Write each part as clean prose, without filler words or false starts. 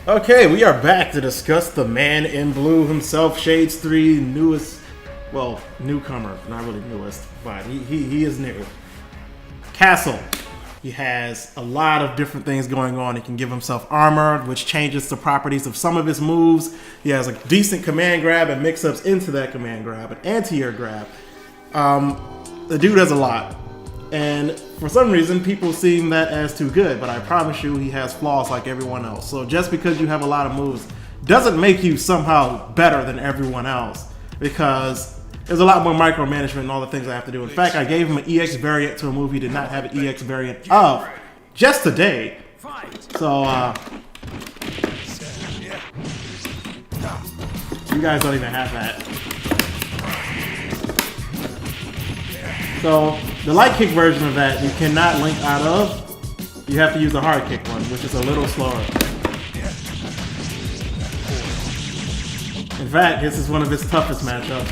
Okay, we are back to discuss the man in blue himself, Shades 3 newest, well, newcomer, not really newest, but he is new. Castle. He has a lot of different things going on. He can give himself armor, which changes the properties of some of his moves. He has a decent command grab and mix-ups into that command grab, an anti-air grab. The dude has a lot. And for some reason, people see that as too good, but I promise you he has flaws like everyone else. So just because you have a lot of moves doesn't make you somehow better than everyone else, because there's a lot more micromanagement and all the things I have to do. In fact, I gave him an EX variant to a move he did not have an EX variant of just today. So, you guys don't even have that. So, the light kick version of that, you cannot link out of. You have to use the hard kick one, which is a little slower. In fact, this is one of his toughest matchups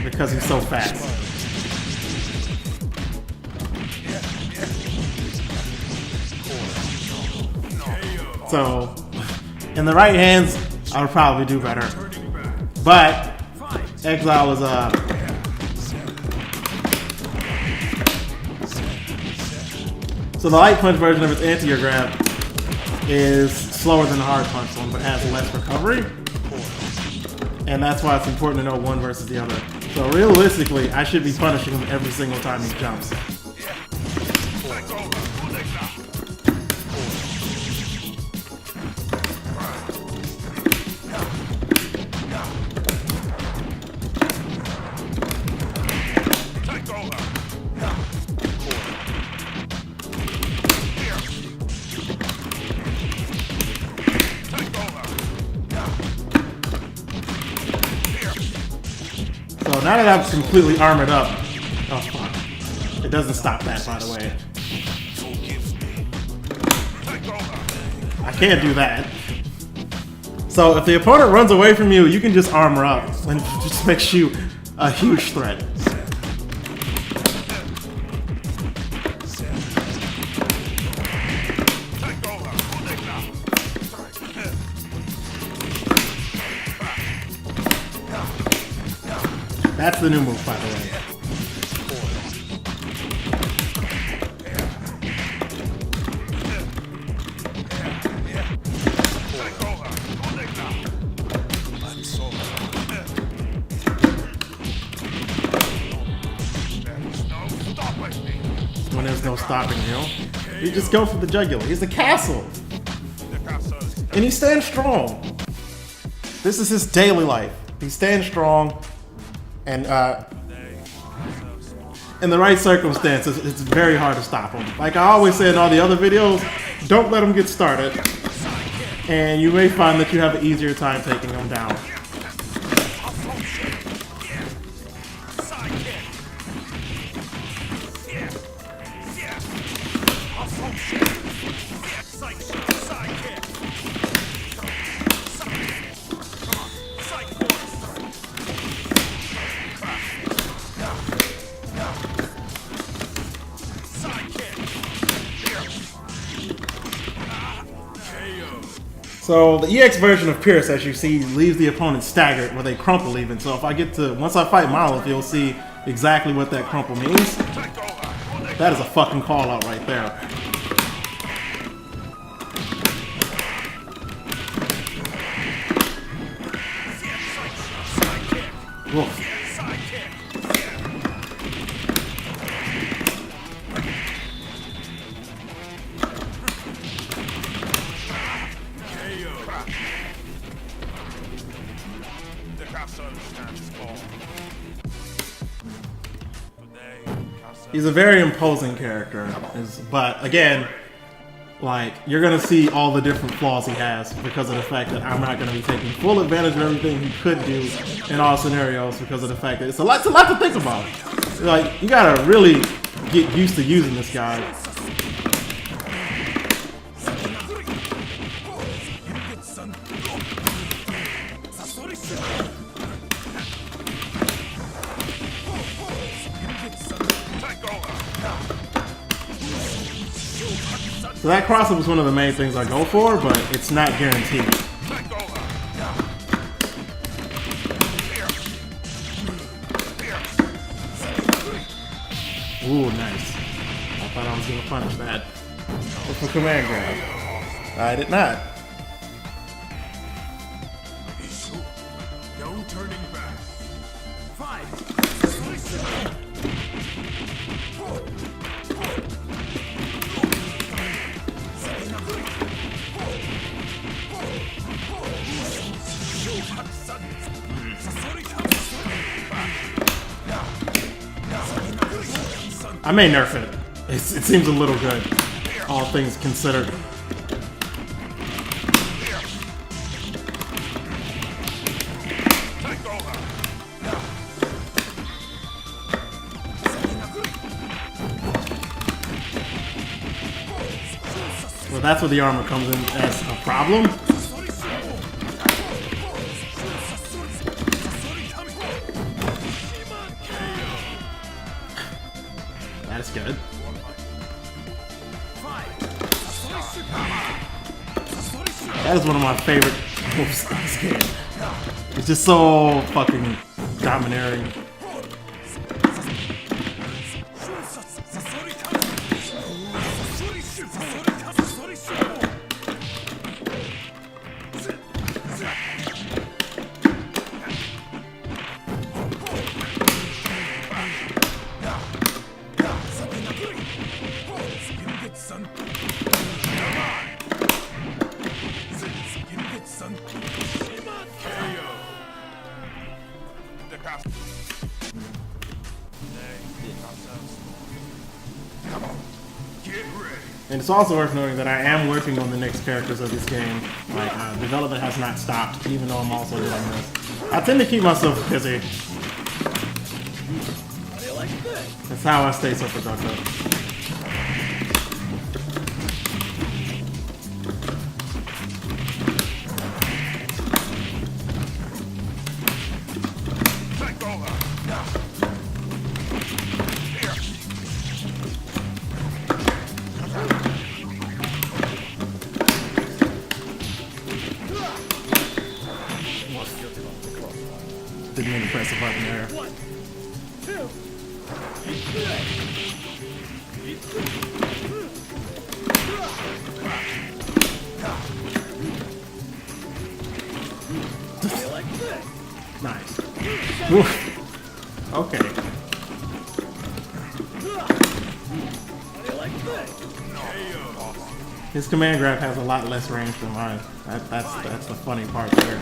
because he's so fast. So, in the right hands, I would probably do better. But, Exile is so the light punch version of its anti-air grab is slower than the hard punch one, but has less recovery. And that's why it's important to know one versus the other. So realistically, I should be punishing him every single time he jumps. So now that I'm completely armored up, oh fuck, it doesn't stop that, by the way. I can't do that. So if the opponent runs away from you, you can just armor up, and it just makes you a huge threat. That's the new move, by the way. When there's no stopping you, you just go for the jugular. He's the castle. And he stands strong. This is his daily life. He stands strong. And in the right circumstances, it's very hard to stop him. Like I always say in all the other videos, don't let him get started. And you may find that you have an easier time taking him down. So the EX version of Pierce, as you see, leaves the opponent staggered with a crumple even. So if I get to, once I fight Monolith, you'll see exactly what that crumple means. That is a fucking call out right there. Woof. He's a very imposing character, but again, like, you're gonna see all the different flaws he has because of the fact that I'm not gonna be taking full advantage of everything he could do in all scenarios because of the fact that it's a lot to think about. Like, you gotta really get used to using this guy. So that cross-up is one of the main things I go for, but it's not guaranteed. Ooh, nice. I thought I was gonna punish that with a command grab. I did not. No turning back. Fight. I may nerf it. It seems a little good, all things considered. Well, that's where the armor comes in as a problem. That's good. That is one of my favorite moves in this game. It's just so fucking domineering. And it's also worth noting that I am working on the next characters of this game. Like, development has not stopped, even though I'm also doing this. I tend to keep myself busy. That's how I stay so productive. Didn't mean to press the button there. 1, 2, 3. Nice. Oof. Okay. His command grab has a lot less range than mine. That's the funny part there.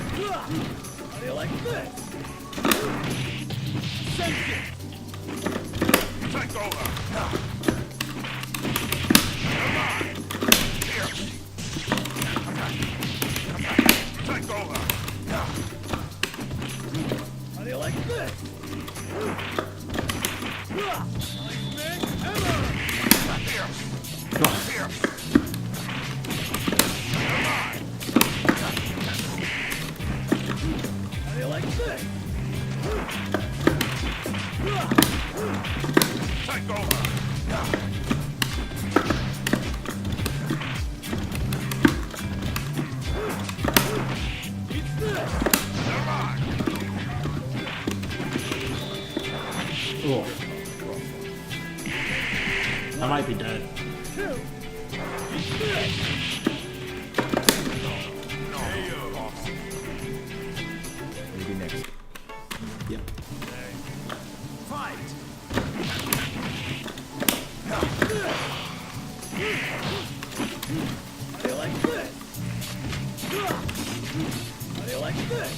Oof. I might be dead. Maybe next. Yep. Fight. How do you like this? How do you like this?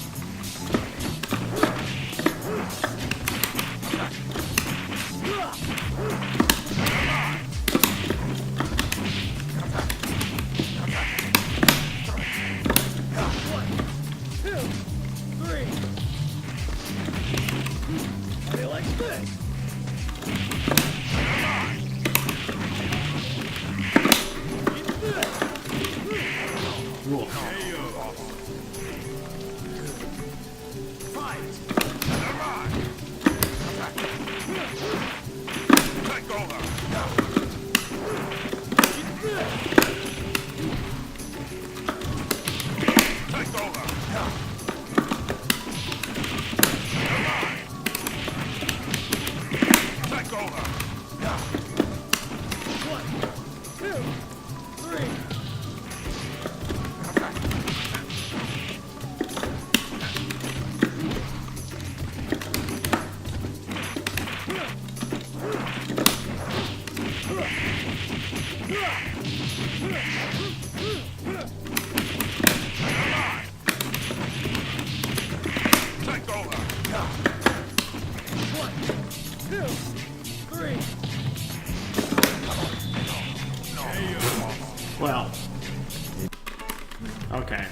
Okay.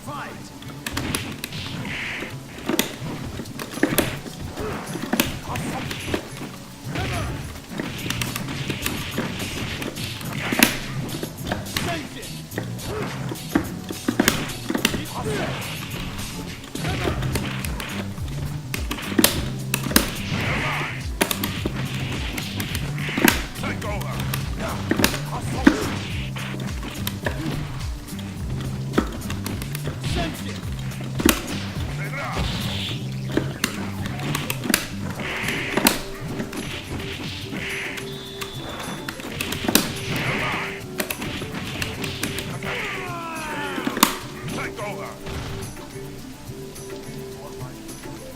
Fight!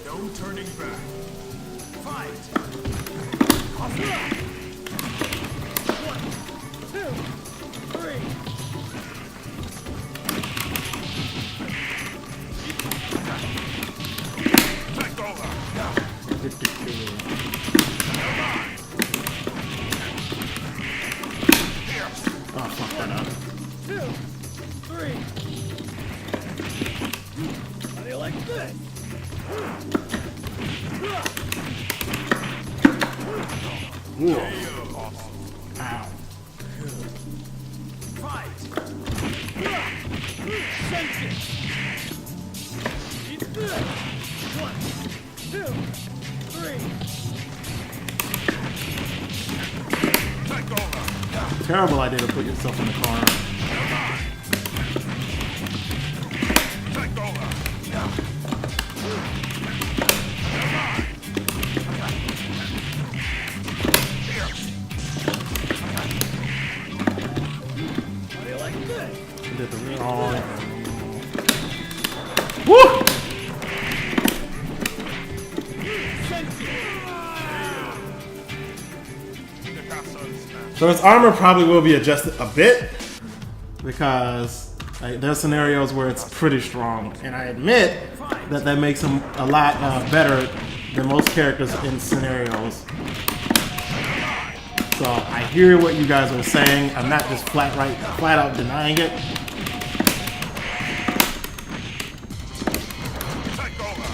No turning back. Fight! 1, 2, 3. Take over. Oh, fuck that up. 2, 3. How do you like this? Ooh. Ow. Fight! Sense it! Eat this! 1, 2, 3. Take over. Terrible idea to put yourself in the corner. Take over. How do you like this? Did the wrong. Woo! Sense it! So his armor probably will be adjusted a bit because like, there's scenarios where it's pretty strong, and I admit that that makes him a lot better than most characters in scenarios. So I hear what you guys are saying. I'm not just flat out denying it. Take over.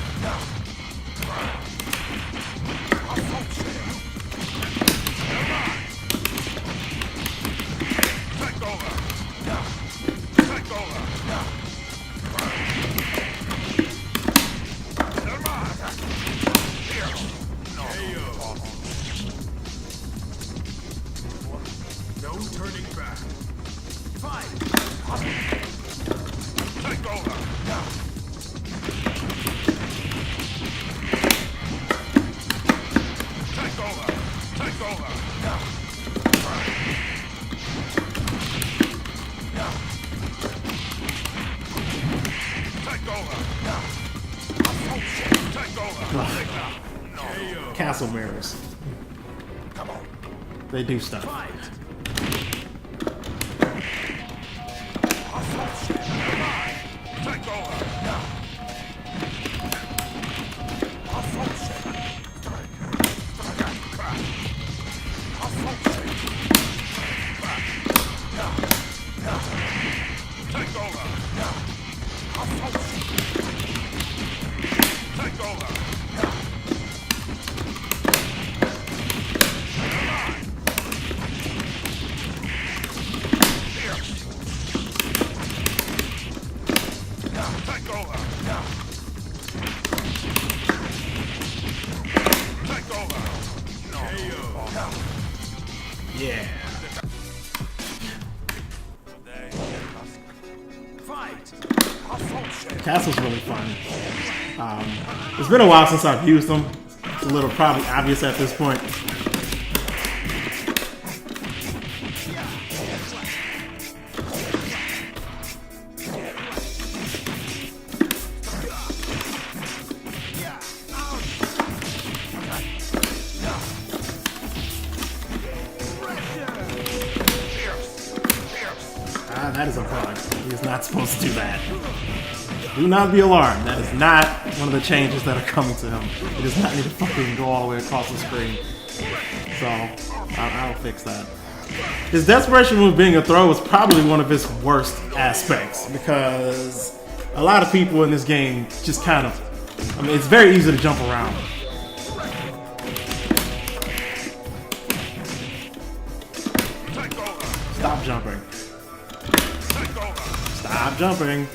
Take over. Take over. No turning back. Fight! Take over. Take over. Take over. Take over. Take over. Castle mirrors. Come on. They do stuff. Fight! Take over. Take over. Take over. Take over. Take over. No. Yeah. Fight! Castle's really fun. It's been a while since I've used them. It's a little probably obvious at this point. That is a bug. He is not supposed to do that. Do not be alarmed. That is not one of the changes that are coming to him. He does not need to fucking go all the way across the screen. So, I'll fix that. His desperation move being a throw is probably one of his worst aspects because a lot of people in this game just kind of, I mean, it's very easy to jump around. Stop jumping. Stop jumping.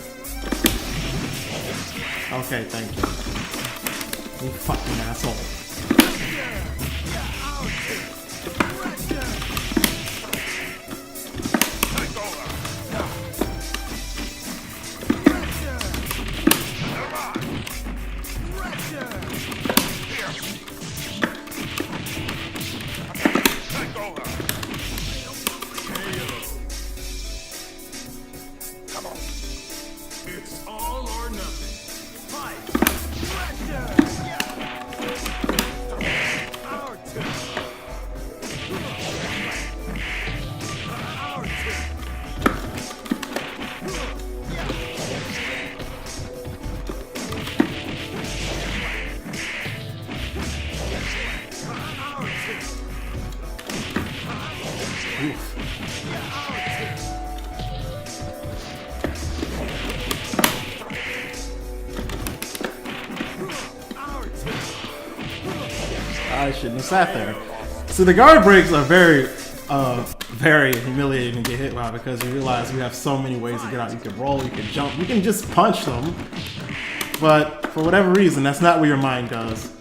Okay, thank you. You fucking asshole. It's all or nothing. Fight! Our turn. Our turn. I shouldn't have sat there. So the guard breaks are very humiliating to get hit by because you realize you have so many ways to get out. You can roll, you can jump, you can just punch them. But for whatever reason, that's not what your mind does.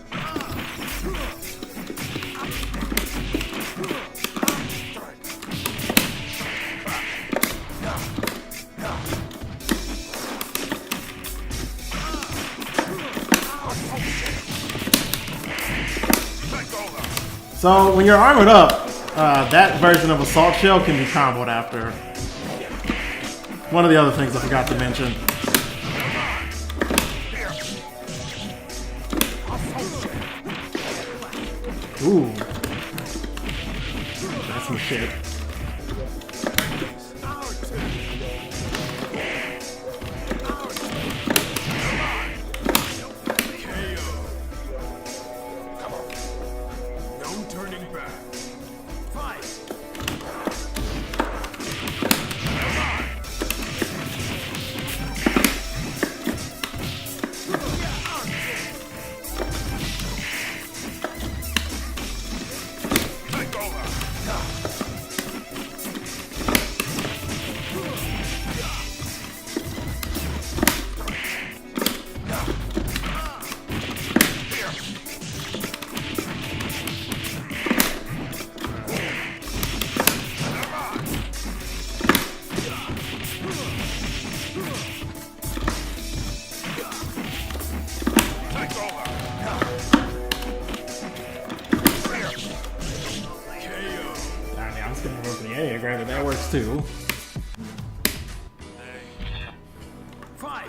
So when you're armored up, that version of Assault Shell can be comboed after. One of the other things I forgot to mention. Ooh. That's some shit. Granted, that works too. Fight!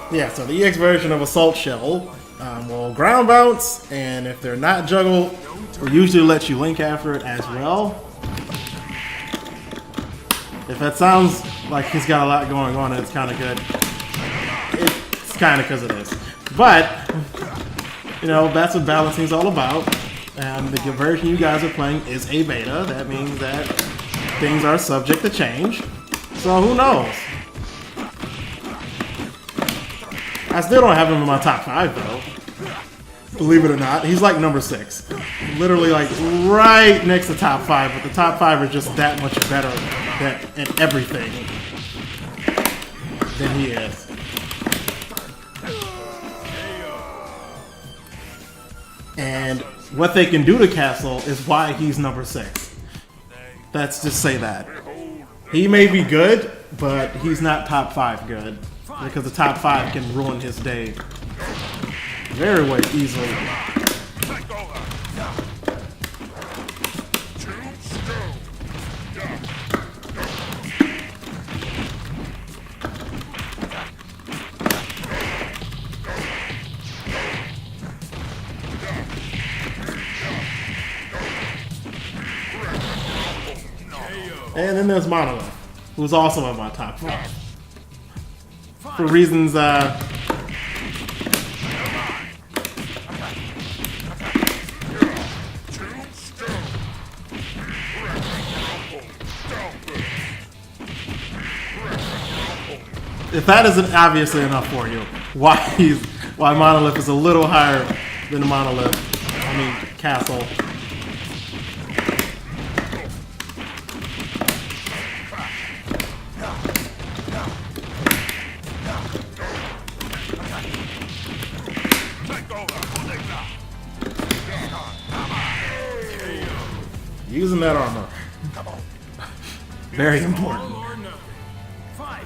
Yeah, so the EX version of Assault Shell will ground bounce, and if they're not juggled, it usually lets you link after it as well. If that sounds like he's got a lot going on and it's kind of good, it's kind of because it is. But, you know, that's what balancing is all about. And the version you guys are playing is a beta. That means that things are subject to change. So who knows? I still don't have him in my top 5 though. Believe it or not, he's like number 6. Literally like right next to top 5, but the top 5 are just that much better at everything than he is. And what they can do to Castle is why he's number 6. Let's just say that. He may be good, but he's not top 5 good because the top 5 can ruin his day very way easily. Take over. And then there's Monolith, who's also in my top 5. For reasons, if that isn't obviously enough for you, why Monolith is a little higher than Castle. Using that armor. Very important. All or nothing. Fight.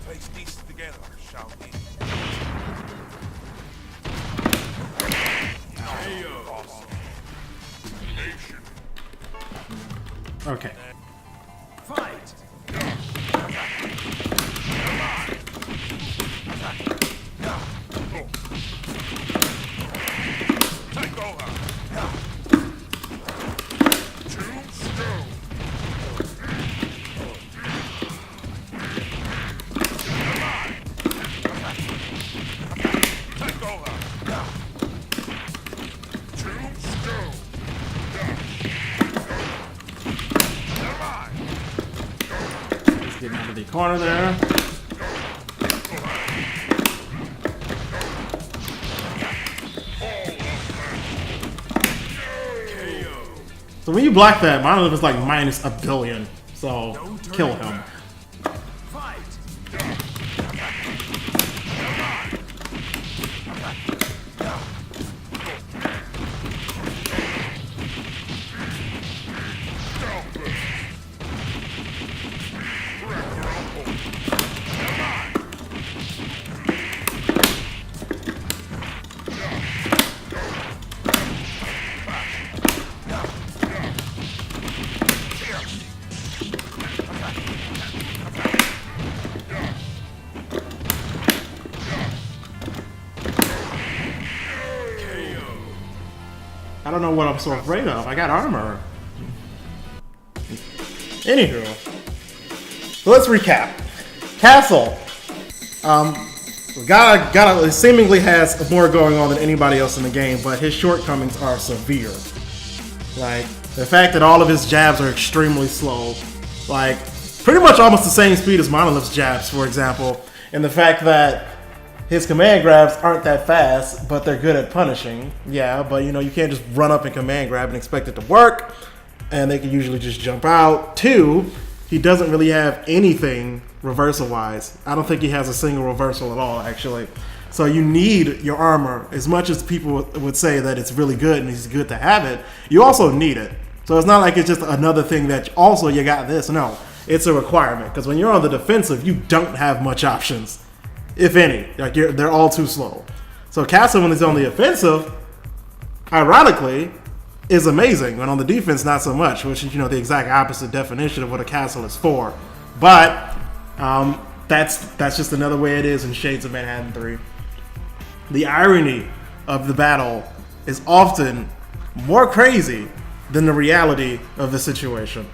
Place pieces together, shall we? Okay. Fight. Take over. Take over. Let's get into the corner there. So when you block that, Monolith is like minus $1 billion. So kill him. Fight. I don't know what I'm so afraid of. I got armor. Anywho, so let's recap. Castle, seemingly has more going on than anybody else in the game, but his shortcomings are severe. Like the fact that all of his jabs are extremely slow, like pretty much almost the same speed as Monolith's jabs, for example, and the fact that his command grabs aren't that fast, but they're good at punishing. Yeah, but you can't just run up and command grab and expect it to work, and they can usually just jump out. 2, he doesn't really have anything reversal-wise. I don't think he has a single reversal at all, actually. So you need your armor. As much as people would say that it's really good and it's good to have it, you also need it. So it's not like it's just another thing that also you got this. No, it's a requirement, because when you're on the defensive, you don't have much options. If any, like they're all too slow. So Castle, when he's on the offensive, ironically, is amazing. When on the defense, not so much, which is the exact opposite definition of what a Castle is for. But that's just another way it is in Shades of Manhattan 3. The irony of the battle is often more crazy than the reality of the situation.